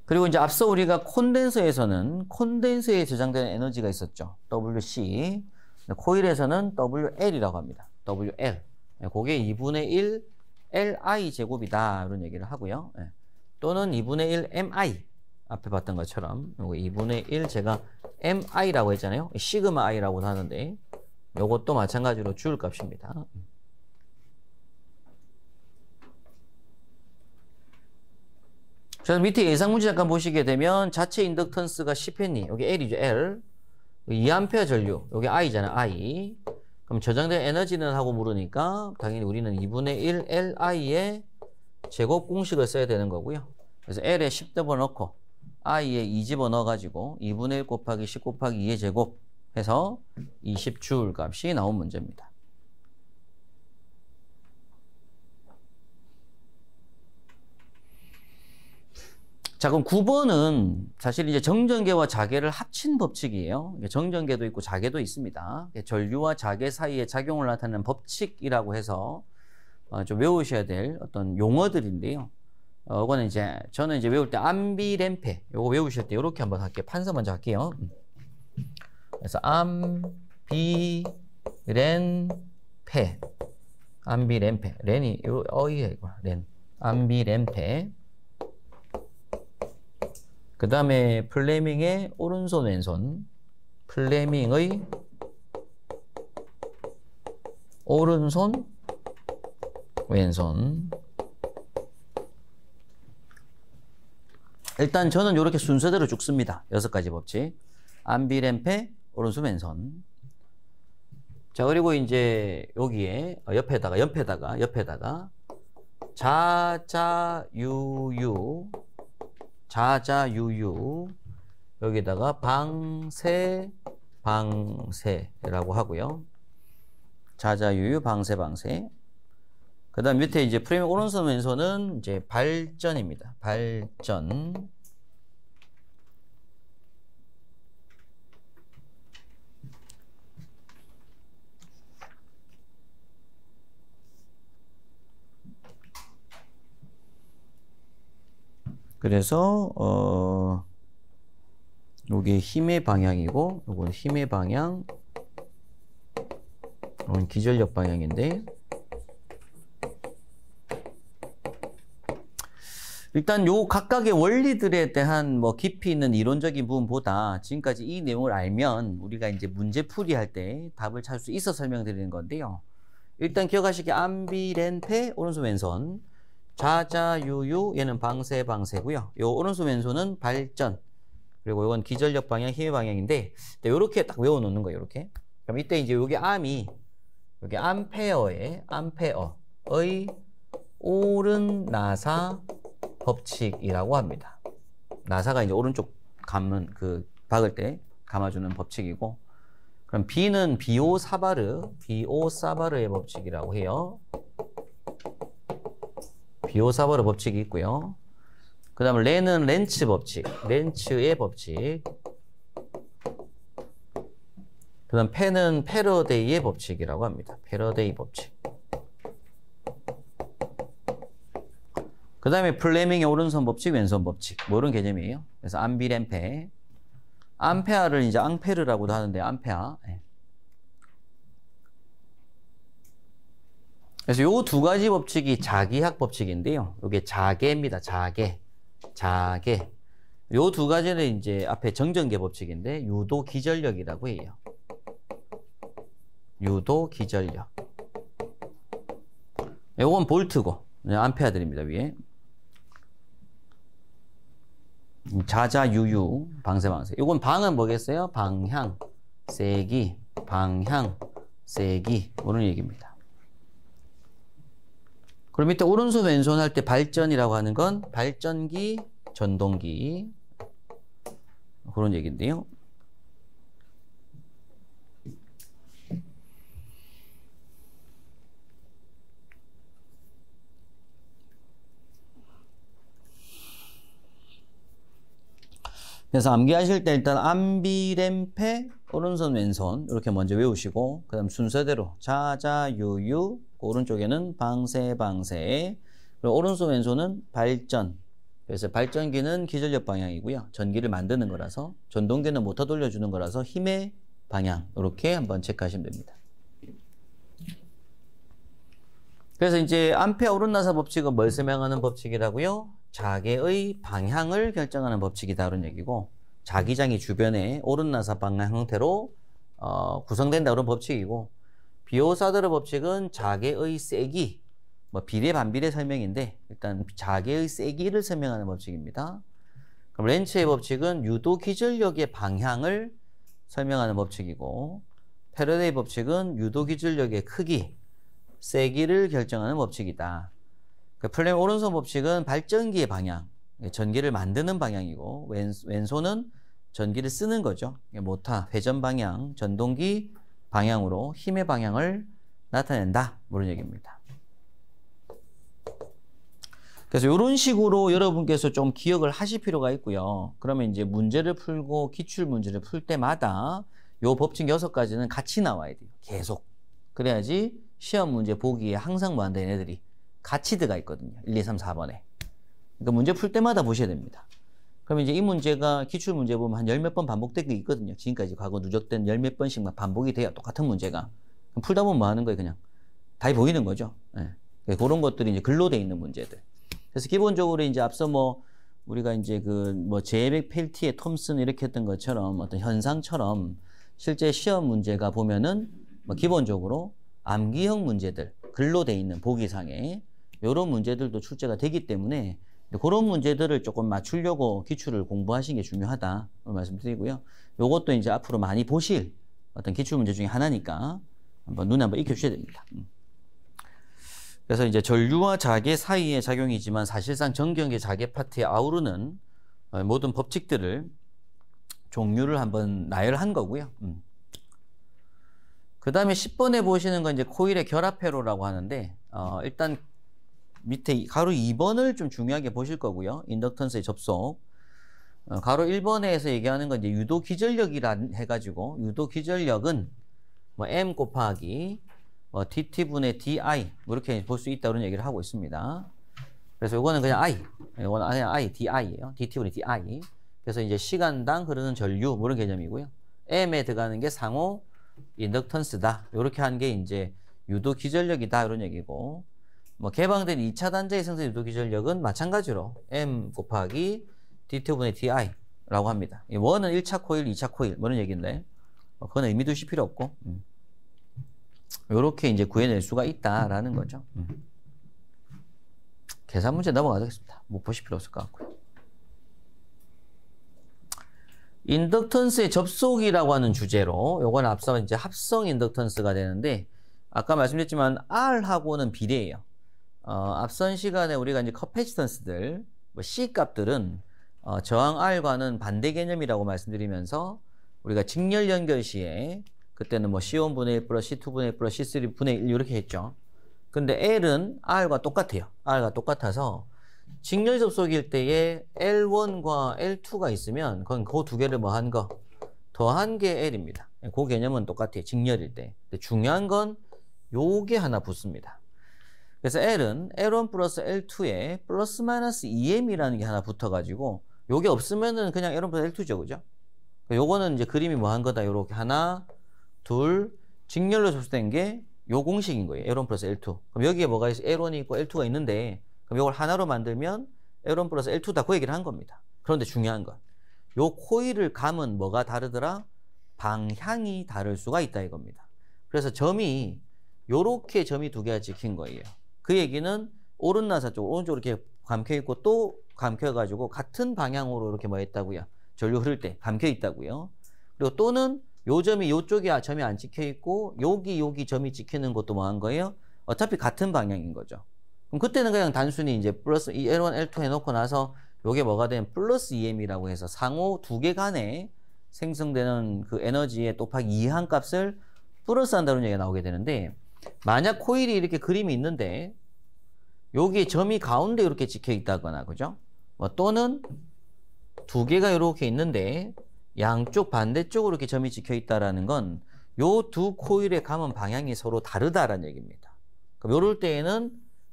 그리고 이제 앞서 우리가 콘덴서에서는 콘덴서에 저장되는 에너지가 있었죠. WC. 코일에서는 WL이라고 합니다. WL. 그게 2분의 1 LI 제곱이다. 이런 얘기를 하고요. 또는 2분의 1 MI. 앞에 봤던 것처럼 요거 2분의 1 제가 MI라고 했잖아요. 시그마 I라고도 하는데 요것도 마찬가지로 주울 값입니다. 자, 밑에 예상 문제 잠깐 보시게 되면 자체 인덕턴스가 10헨리. 여기 L이죠, L. 2A 전류. 여기 I잖아요, I. 그럼 저장된 에너지는 하고 물으니까 당연히 우리는 2분의 1 LI의 제곱 공식을 써야 되는 거고요. 그래서 L에 10 집어넣고 I에 2 집어넣어가지고 2분의 1 곱하기 10 곱하기 2의 제곱 해서 20줄 값이 나온 문제입니다. 자, 그럼 9번은 사실 이제 정전계와 자계를 합친 법칙이에요. 정전계도 있고 자계도 있습니다. 전류와 자계 사이의 작용을 나타내는 법칙이라고 해서 좀 외우셔야 될 어떤 용어들인데요. 이거는 이제 저는 이제 외울 때 암비램페 요거 외우실 때 이렇게 한번 할게요. 판서 먼저 할게요. 그래서 암비램페 렌이 이거 렌 암비램페. 그 다음에 플레밍의 오른손 왼손. 플레밍의 오른손 왼손. 일단 저는 이렇게 순서대로 쭉 씁니다. 6가지 법칙. 암비램페 오른손 왼손. 자, 그리고 이제 여기에 옆에다가 자자유유 여기다가 방세라고 하고요. 자자유유 방세. 그 다음 밑에 이제 프레임 오른손 왼손은 이제 발전입니다. 발전. 그래서 요게 힘의 방향이고 요건 힘의 방향, 기전력 방향인데, 일단 요 각각의 원리들에 대한 뭐 깊이 있는 이론적인 부분보다 지금까지 이 내용을 알면 우리가 이제 문제풀이 할 때 답을 찾을 수 있어 설명드리는 건데요. 일단 기억하시기 암비렌페 오른손 왼손, 자자유유 얘는 방세고요. 요 오른손 왼손은 발전, 그리고 이건 기전력 방향, 힘의 방향인데 요렇게 딱 외워놓는 거예요. 이렇게. 그럼 이때 이제 요게 암이 여기 암페어의 오른 나사 법칙이라고 합니다. 나사가 이제 오른쪽 감는 그 박을 때 감아주는 법칙이고, 그럼 B는 비오사바르의 법칙이라고 해요. 비오사바르 법칙이 있고요. 그 다음에 레는 렌츠의 법칙. 그 다음 페는 패러데이의 법칙이라고 합니다. 패러데이 법칙. 그 다음에 플레밍의 오른손 법칙, 왼손 법칙. 뭐 이런 개념이에요. 그래서 암비렌페. 암페아를 이제 앙페르라고도 하는데, 암페아. 그래서 요 두 가지 법칙이 자기학 법칙인데요. 요게 자계입니다. 자계. 요 두 가지는 이제 앞에 정전계 법칙인데, 유도 기전력이라고 해요. 유도 기전력. 요건 볼트고, 암페아들입니다, 위에. 자자유유, 방세. 요건 방은 뭐겠어요? 방향, 세기, 이런 얘기입니다. 그럼 이때 오른손 왼손 할 때 발전이라고 하는 건 발전기, 전동기, 그런 얘기인데요. 그래서 암기하실 때 일단 암비렘페 오른손 왼손 이렇게 먼저 외우시고, 그 다음 순서대로 자자유유, 오른쪽에는 방세, 그리고 오른손 왼손은 발전. 그래서 발전기는 기전력 방향이고요. 전기를 만드는 거라서, 전동기는 모터 돌려주는 거라서 힘의 방향. 이렇게 한번 체크하시면 됩니다. 그래서 이제 암페아 오른나사 법칙은 뭘 설명하는 법칙이라고요? 자계의 방향을 결정하는 법칙이다, 그런 얘기고, 자기장이 주변에 오른나사 방향 형태로 구성된다, 그런 법칙이고, 비오사드르 법칙은 자계의 세기, 뭐 비례 반비례 설명인데 일단 자계의 세기를 설명하는 법칙입니다. 그럼 렌츠의 법칙은 유도 기전력의 방향을 설명하는 법칙이고, 패러데이 법칙은 유도 기전력의 크기, 세기를 결정하는 법칙이다. 플레밍 오른손 법칙은 발전기의 방향, 전기를 만드는 방향이고, 왼손은 전기를 쓰는 거죠. 모터, 회전 방향, 전동기 방향으로 힘의 방향을 나타낸다, 그런 얘기입니다. 그래서 이런 식으로 여러분께서 좀 기억을 하실 필요가 있고요. 그러면 이제 문제를 풀고 기출 문제를 풀 때마다 요 법칙 6가지는 같이 나와야 돼요. 계속. 그래야지 시험 문제 보기에 항상 뭐 한다, 얘네들이 같이 들어가 있거든요. 1, 2, 3, 4번에. 그러니까 문제 풀 때마다 보셔야 됩니다. 그러면 이제 이 문제가 기출 문제 보면 한 열 몇 번 반복된 게 있거든요. 지금까지 과거 누적된 열 몇 번씩 막 반복이 돼요. 똑같은 문제가. 그럼 풀다 보면 뭐 하는 거예요? 그냥 다 보이는 거죠. 네. 그런 것들이 이제 글로 돼 있는 문제들. 그래서 기본적으로 이제 앞서 뭐 우리가 이제 그 뭐 제백 펠티에 톰슨 이렇게 했던 것처럼 어떤 현상처럼 실제 시험 문제가 보면은 뭐 기본적으로 암기형 문제들, 글로 돼 있는 보기상에 이런 문제들도 출제가 되기 때문에 그런 문제들을 조금 맞추려고 기출을 공부하시는 게 중요하다 말씀드리고요. 요것도 이제 앞으로 많이 보실 어떤 기출 문제 중에 하나니까 눈에 한번 익혀주셔야 됩니다. 그래서 이제 전류와 자계 사이의 작용이지만 사실상 전경계 자계 파트에 아우르는 모든 법칙들을 종류를 한번 나열한 거고요. 그 다음에 10번에 보시는 건 이제 코일의 결합 회로라고 하는데, 일단 밑에 가로 2번을 좀 중요하게 보실 거고요. 인덕턴스의 접속. 가로 1번에서 얘기하는 건 이제 유도 기전력이라 해가지고, 유도 기전력은 뭐 M 곱하기 뭐 dt분의 di 뭐 이렇게 볼 수 있다, 그런 얘기를 하고 있습니다. 그래서 요거는 그냥 이거는 그냥 di예요. dt분의 di. 그래서 이제 시간당 흐르는 전류 뭐 이런 개념이고요. M에 들어가는 게 상호 인덕턴스다. 이렇게 한 게 이제 유도 기전력이다 이런 얘기고, 뭐 개방된 2차 단자의 생성 유도 기전력은 마찬가지로 M 곱하기 D2분의 DI라고 합니다. 이 원은 1차 코일, 2차 코일 뭐 이런 얘기인데 그건 의미 두실 필요 없고 이렇게 이제 구해낼 수가 있다라는 거죠. 계산 문제 넘어가겠습니다. 못 보실 필요 없을 것 같고요. 인덕턴스의 접속이라고 하는 주제로 요건 앞서 이제 합성 인덕턴스가 되는데 아까 말씀드렸지만 R하고는 비례해요. 앞선 시간에 우리가 이제 커패시턴스들 뭐 C 값들은 저항 R과는 반대 개념이라고 말씀드리면서 우리가 직렬 연결 시에 그때는 뭐 C1분의 1 플러스 C2분의 1 플러스 C3분의 1 이렇게 했죠. 근데 L은 R과 똑같아요. R과 똑같아서 직렬 접속일 때에 L1과 L2가 있으면 그건 그 두 개를 뭐 한 거? 더한 게 L입니다. 그 개념은 똑같아요. 직렬일 때. 근데 중요한 건 요게 하나 붙습니다. 그래서 L은 L1 플러스 L2에 플러스 마이너스 EM이라는 게 하나 붙어가지고 요게 없으면은 그냥 L1 플러스 L2죠. 그죠? 요거는 이제 그림이 뭐 한 거다. 요렇게 하나, 둘, 직렬로 접속된 게 요 공식인 거예요. L1 플러스 L2. 그럼 여기에 뭐가 있어? L1이 있고 L2가 있는데 그럼 이걸 하나로 만들면 L1 플러스 L2다. 그 얘기를 한 겁니다. 그런데 중요한 건 요 코일을 감은 뭐가 다르더라? 방향이 다를 수가 있다 이겁니다. 그래서 점이 요렇게 점이 두 개가 찍힌 거예요. 그 얘기는 오른나사 쪽 오른쪽으로 이렇게 감겨 있고 또 감겨 가지고 같은 방향으로 이렇게 뭐 했다고요? 전류 흐를 때 감겨 있다고요. 그리고 또는 요 점이 요쪽에 점이 안 찍혀 있고 여기 점이 찍히는 것도 뭐 한 거예요? 어차피 같은 방향인 거죠. 그럼 그때는 그냥 단순히 이제 플러스 이 L1, L2 해놓고 나서 요게 뭐가 되면 플러스 EM이라고 해서 상호 두 개 간에 생성되는 그 에너지의 곱하기 2한 값을 플러스 한다는 얘기가 나오게 되는데 만약 코일이 이렇게 그림이 있는데 여기에 점이 가운데 이렇게 찍혀 있다거나 그죠? 뭐 또는 두 개가 이렇게 있는데 양쪽 반대쪽으로 이렇게 점이 찍혀 있다라는 건 요 두 코일의 감은 방향이 서로 다르다라는 얘기입니다. 그럼 요럴 때에는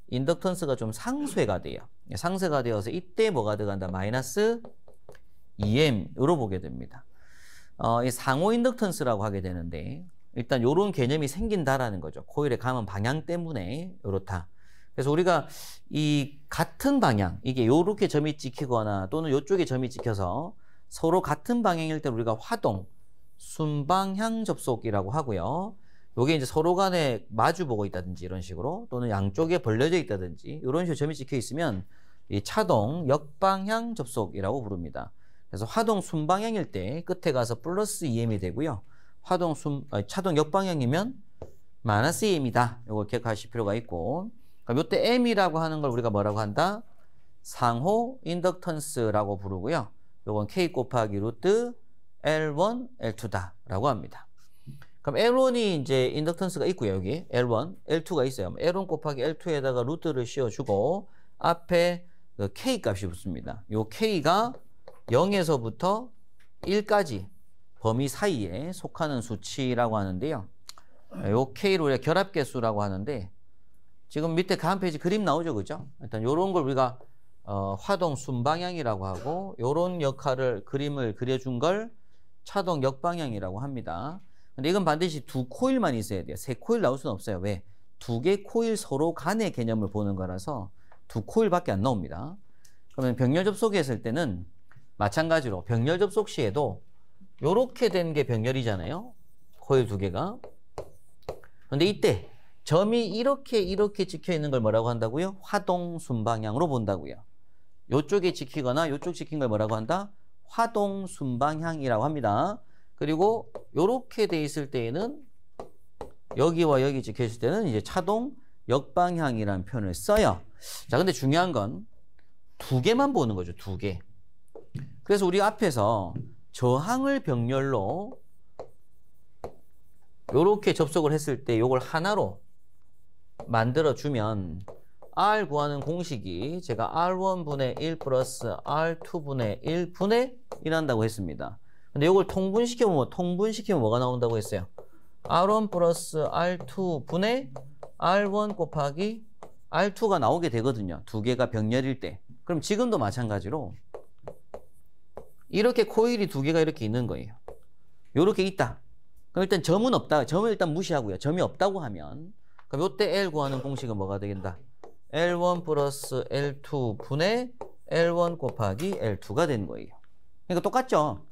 인덕턴스가 좀 상쇄가 돼요. 상쇄가 되어서 이때 뭐가 들어간다? 마이너스 EM으로 보게 됩니다. 이 상호 인덕턴스라고 하게 되는데 일단 요런 개념이 생긴다라는 거죠. 코일의 감은 방향 때문에 요렇다. 그래서 우리가 이 같은 방향, 이게 요렇게 점이 찍히거나 또는 요쪽에 점이 찍혀서 서로 같은 방향일 때 우리가 화동, 순방향 접속이라고 하고요. 요게 이제 서로 간에 마주보고 있다든지 이런 식으로 또는 양쪽에 벌려져 있다든지 이런 식으로 점이 찍혀 있으면 이 차동 역방향 접속이라고 부릅니다. 그래서 화동 순방향일 때 끝에 가서 플러스 EM이 되고요. 차동 역방향이면 마이너스 EM이다. 이걸 기억하실 필요가 있고 그럼 이때 M이라고 하는 걸 우리가 뭐라고 한다? 상호 인덕턴스라고 부르고요. 요건 K 곱하기 루트 L1, L2다 라고 합니다. 그럼 L1이 이제 인덕턴스가 있고요. 여기 L1, L2가 있어요. L1 곱하기 L2에다가 루트를 씌워주고 앞에 그 K 값이 붙습니다. 요 K가 0에서부터 1까지 범위 사이에 속하는 수치라고 하는데요. 요 K를 우리가 결합계수라고 하는데 지금 밑에 다음 페이지 그림 나오죠. 그죠? 일단 요런 걸 우리가 화동 순방향이라고 하고 요런 역할을 그림을 그려준 걸 차동 역방향이라고 합니다. 근데 이건 반드시 두 코일만 있어야 돼요. 세 코일 나올 수는 없어요. 왜? 두 개 코일 서로 간의 개념을 보는 거라서 두 코일밖에 안 나옵니다. 그러면 병렬 접속했을 때는 마찬가지로 병렬 접속 시에도 요렇게 된 게 병렬이잖아요. 코일 두 개가. 근데 이때 점이 이렇게 찍혀 있는 걸 뭐라고 한다고요? 화동 순방향으로 본다고요. 요쪽에 찍히거나 요쪽 찍힌 걸 뭐라고 한다? 화동 순방향이라고 합니다. 그리고 요렇게 돼 있을 때에는 여기와 여기 찍혀 있을 때는 이제 차동 역방향이라는 표현을 써요. 자, 근데 중요한 건 두 개만 보는 거죠. 두 개. 그래서 우리 앞에서 저항을 병렬로 요렇게 접속을 했을 때 요걸 하나로 만들어 주면 R 구하는 공식이 제가 R1분의 1 플러스 R2분의 1분의 1 한다고 했습니다. 근데 이걸 통분시키면 뭐가 나온다고 했어요? R1 플러스 R2분의 R1 곱하기 R2가 나오게 되거든요. 두 개가 병렬일 때. 그럼 지금도 마찬가지로 이렇게 코일이 두 개가 이렇게 있는 거예요. 이렇게 있다. 그럼 일단 점은 없다. 점을 일단 무시하고요. 점이 없다고 하면 그럼 이때 L 구하는 공식은 뭐가 되겠다? L1 플러스 L2 분의 L1 곱하기 L2가 되는 거예요. 그러니까 똑같죠?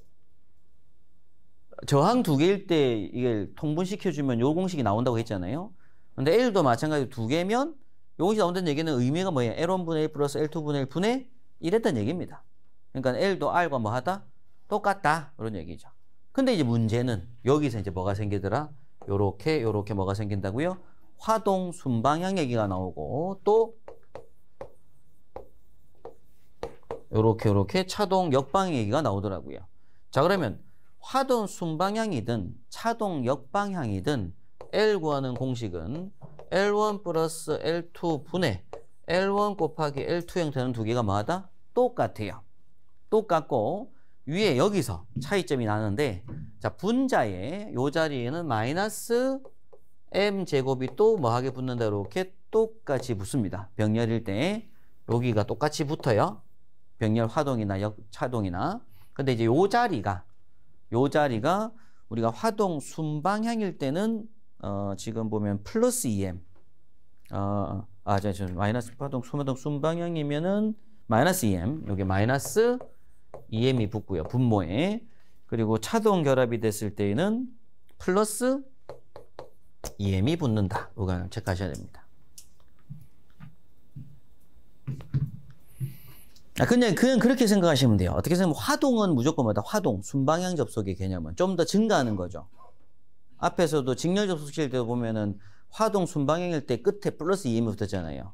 저항 두 개일 때 이게 통분시켜주면 요 공식이 나온다고 했잖아요. 근데 L도 마찬가지로 두 개면 요 공식이 나온다는 얘기는 의미가 뭐예요? L1분의 1 플러스 L2분의 1 분의 1했다는 얘기입니다. 그러니까 L도 R과 뭐 하다? 똑같다. 그런 얘기죠. 근데 이제 문제는 여기서 이제 뭐가 생기더라? 요렇게 뭐가 생긴다고요? 화동 순방향 얘기가 나오고 또 요렇게 차동 역방향 얘기가 나오더라고요. 자, 그러면 화동 순방향이든 차동 역방향이든 L 구하는 공식은 L1 플러스 L2 분의 L1 곱하기 L2 형태는 두 개가 뭐하다? 똑같아요. 똑같고 위에 여기서 차이점이 나는데 자, 분자의 요 자리에는 마이너스 m제곱이 또 뭐하게 붙는다? 이렇게 똑같이 붙습니다. 병렬일 때 여기가 똑같이 붙어요. 병렬 화동이나 차동이나. 근데 이제 요 자리가 우리가 화동 순방향일 때는 지금 보면 플러스 2m 마이너스 화동 순방향이면은 마이너스 2m 여기 마이너스 2m이 붙고요. 분모에. 그리고 차동 결합이 됐을 때에는 플러스 2m이 붙는다. 이거 체크하셔야 됩니다. 그냥 그렇게 생각하시면 돼요. 어떻게 생각하면 화동은 무조건 뭐다? 화동, 순방향 접속의 개념은 좀 더 증가하는 거죠. 앞에서도 직렬 접속실 때 보면은 화동 순방향일 때 끝에 플러스 2m이 붙었잖아요.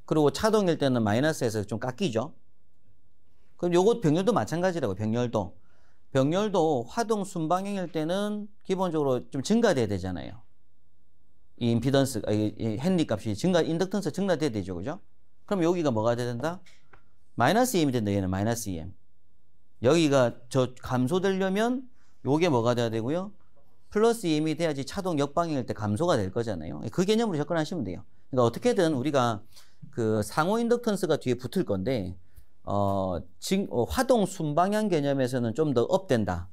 그리고 차동일 때는 마이너스에서 좀 깎이죠. 그럼 요것 병렬도 마찬가지라고. 병렬도 화동 순방향일 때는 기본적으로 좀 증가돼야 되잖아요. 이 임피던스, 이 헨리 값이 인덕턴스 증가돼야 되죠. 그죠? 그럼 여기가 뭐가 돼야 된다? 마이너스 2m이 된다. 얘는 마이너스 2m. 여기가 감소되려면 요게 뭐가 돼야 되고요? 플러스 2m이 돼야지 차동 역방향일 때 감소가 될 거잖아요. 그 개념으로 접근하시면 돼요. 그러니까 어떻게든 우리가 그 상호 인덕턴스가 뒤에 붙을 건데 화동 순방향 개념에서는 좀 더 업된다.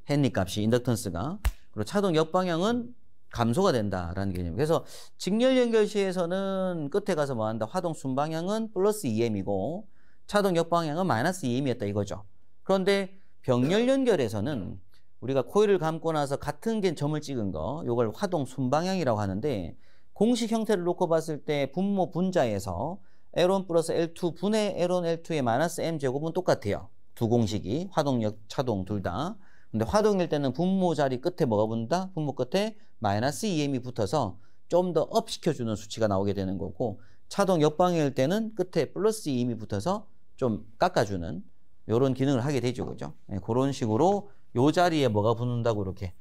헨리 값이 인덕턴스가. 그리고 차동 역방향은 감소가 된다라는 개념. 그래서 직렬 연결시에서는 끝에 가서 뭐 한다? 화동 순방향은 플러스 2m이고 차동 역방향은 마이너스 2m이었다 이거죠. 그런데 병렬 연결에서는 우리가 코일을 감고 나서 같은 점을 찍은 거, 요걸 화동 순방향이라고 하는데 공식 형태를 놓고 봤을 때 분모 분자에서 L1 플러스 L2 분의 L1 L2의 마이너스 m제곱은 똑같아요. 두 공식이 화동력 차동 둘 다. 근데 화동일 때는 분모 자리 끝에 뭐가 붙는다? 분모 끝에 마이너스 2m이 붙어서 좀 더 업 시켜주는 수치가 나오게 되는 거고 차동 역방향일 때는 끝에 플러스 2m이 붙어서 좀 깎아주는 요런 기능을 하게 되죠. 그죠? 네, 그런 식으로 요 자리에 뭐가 붙는다고 이렇게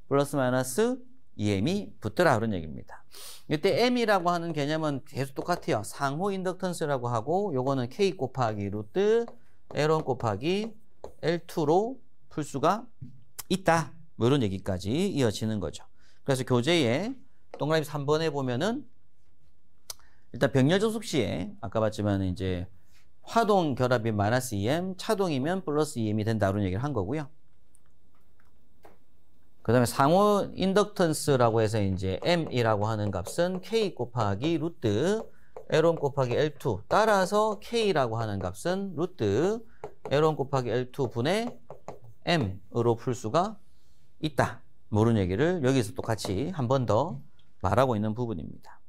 플러스 마이너스 2m이 붙더라 그런 얘기입니다. 이때 m이라고 하는 개념은 계속 똑같아요. 상호 인덕턴스라고 하고 요거는 k 곱하기 루트 L1 곱하기 L2로 풀 수가 있다. 뭐 이런 얘기까지 이어지는 거죠. 그래서 교재에 동그라미 3번에 보면은 일단 병렬 접속 시에 아까 봤지만 이제 화동 결합이 마이너스 2m, 차동이면 플러스 2m이 된다 그런 얘기를 한 거고요. 그 다음에 상호 인덕턴스라고 해서 이제 m이라고 하는 값은 k 곱하기 루트 L1 곱하기 L2 따라서 k라고 하는 값은 루트 L1 곱하기 L2 분의 m으로 풀 수가 있다. 모르는 얘기를 여기서 똑같이 한 번 더 말하고 있는 부분입니다.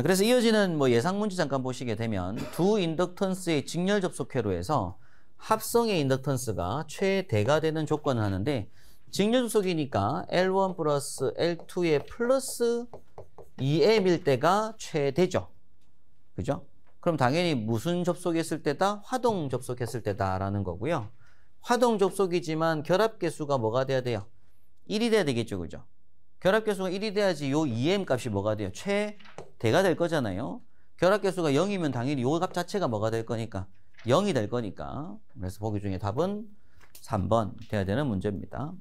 그래서 이어지는 뭐 예상 문제 잠깐 보시게 되면 두 인덕턴스의 직렬 접속 회로에서 합성의 인덕턴스가 최대가 되는 조건을 하는데 직렬 접속이니까 L1 플러스 L2의 플러스 2m일 때가 최대죠. 그죠? 그럼 당연히 무슨 접속했을 때다? 화동 접속했을 때다라는 거고요. 화동 접속이지만 결합계수가 뭐가 돼야 돼요? 1이 돼야 되겠죠. 그죠? 결합계수가 1이 돼야지 요 2m 값이 뭐가 돼요? 최대가 될 거잖아요. 결합계수가 0이면 당연히 요 값 자체가 뭐가 될 거니까 0이 될 거니까. 그래서 보기 중에 답은 3번 돼야 되는 문제입니다.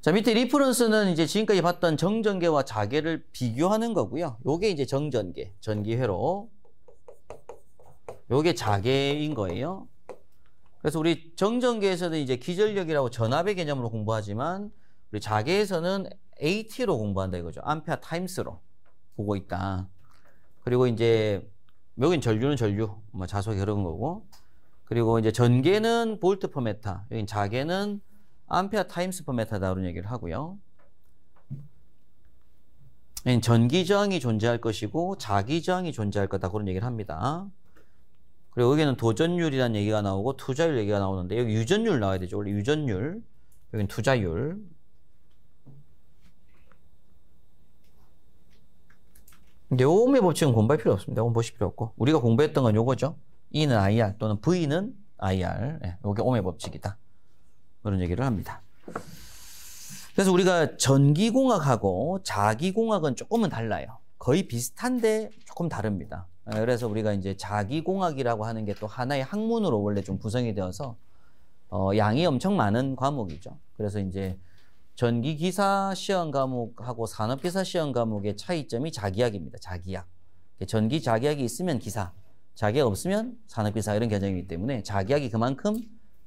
자, 밑에 리퍼런스는 이제 지금까지 봤던 정전계와 자계를 비교하는 거고요. 요게 이제 정전계, 전기회로. 요게 자계인 거예요. 그래서 우리 정전계에서는 이제 기전력이라고 전압의 개념으로 공부하지만 우리 자계에서는 AT로 공부한다 이거죠. 암페어 타임스로 보고 있다. 그리고 이제 여긴 전류는 전류, 뭐 자석이 그런 거고. 그리고 이제 전계는 볼트 퍼 메타, 여긴 자계는 암페어 타임스 퍼 메타다 그런 얘기를 하고요. 전기 저항이 존재할 것이고 자기 저항이 존재할 거다 그런 얘기를 합니다. 그리고 여기는 도전율이라는 얘기가 나오고 투자율 얘기가 나오는데 여기 유전율 나와야 되죠. 원래 유전율, 여기는 투자율. 근데 오음의 법칙은 공부할 필요 없습니다. 오음 보실 필요 없고 우리가 공부했던 건 요거죠. E는 IR 또는 V는 IR. 요게 오음의 법칙이다. 그런 얘기를 합니다. 그래서 우리가 전기공학하고 자기공학은 조금은 달라요. 거의 비슷한데 조금 다릅니다. 그래서 우리가 이제 자기공학이라고 하는 게 또 하나의 학문으로 원래 좀 구성이 되어서 양이 엄청 많은 과목이죠. 그래서 이제 전기기사 시험 과목하고 산업기사 시험 과목의 차이점이 자기학입니다. 자기학. 전기 자기학이 있으면 기사, 자기학 없으면 산업기사 이런 개념이기 때문에 자기학이 그만큼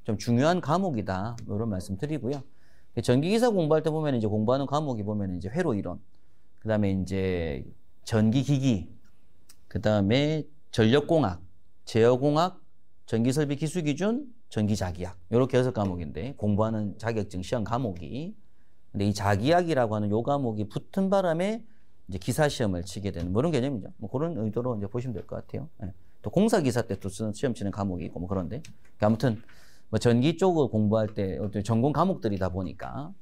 좀 중요한 과목이다. 이런 말씀 드리고요. 전기기사 공부할 때 보면 이제 공부하는 과목이 보면 이제 회로 이론, 그 다음에 이제 전기기기, 그 다음에 전력공학, 제어공학, 전기설비 기술기준, 전기자기학 이렇게 6과목인데 공부하는 자격증 시험 과목이. 근데 이 자기학이라고 하는 요 과목이 붙은 바람에 이제 기사 시험을 치게 되는 그런 개념이죠. 뭐 그런 의도로 이제 보시면 될 것 같아요. 예. 또 공사기사 때 또 시험 치는 과목이 있고 뭐 그런데 아무튼 뭐 전기 쪽을 공부할 때 어떤 전공 과목들이다 보니까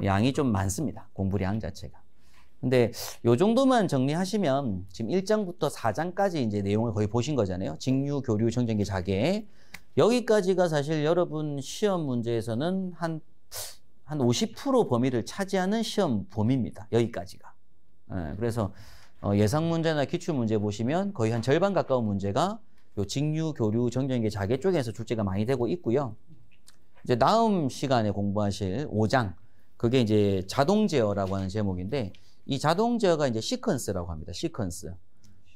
양이 좀 많습니다. 공부량 자체가. 근데 요 정도만 정리하시면 지금 1장부터 4장까지 이제 내용을 거의 보신 거잖아요. 직류, 교류, 정전기, 자계. 여기까지가 사실 여러분 시험 문제에서는 한 50% 범위를 차지하는 시험 범위입니다. 여기까지가. 그래서 예상 문제나 기출 문제 보시면 거의 한 절반 가까운 문제가 요 직류, 교류, 정전기, 자계 쪽에서 출제가 많이 되고 있고요. 이제 다음 시간에 공부하실 5장, 그게 이제 자동 제어라고 하는 제목인데 이 자동 제어가 이제 시퀀스라고 합니다. 시퀀스.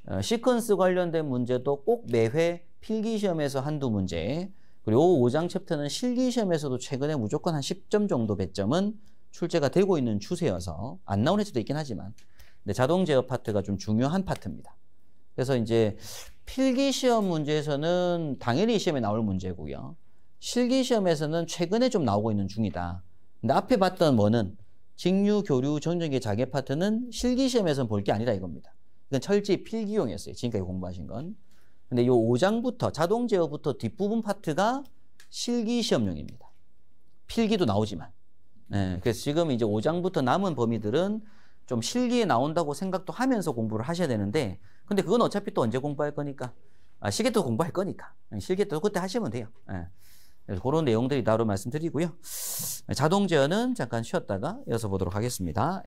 시퀀스 관련된 문제도 꼭 매회 필기 시험에서 한두 문제. 그리고 5장 챕터는 실기 시험에서도 최근에 무조건 한 10점 정도 배점은 출제가 되고 있는 추세여서 안 나온 해수도 있긴 하지만 근데 자동 제어 파트가 좀 중요한 파트입니다. 그래서 이제 필기 시험 문제에서는 당연히 시험에 나올 문제고요. 실기 시험에서는 최근에 좀 나오고 있는 중이다. 근데 앞에 봤던 뭐는 직류, 교류, 정전기, 자계 파트는 실기 시험에서는 볼 게 아니라 이겁니다. 이건 철저히 필기용이었어요. 지금까지 공부하신 건. 근데 요 5장부터 자동 제어부터 뒷부분 파트가 실기 시험용입니다. 필기도 나오지만. 그래서 지금 이제 5장부터 남은 범위들은 좀 실기에 나온다고 생각도 하면서 공부를 하셔야 되는데 근데 그건 어차피 또 언제 공부할 거니까 실기 또 공부할 거니까 실기 또 그때 하시면 돼요. 그래서 그런 내용들이 따로 말씀드리고요. 자동 제어는 잠깐 쉬었다가 이어서 보도록 하겠습니다.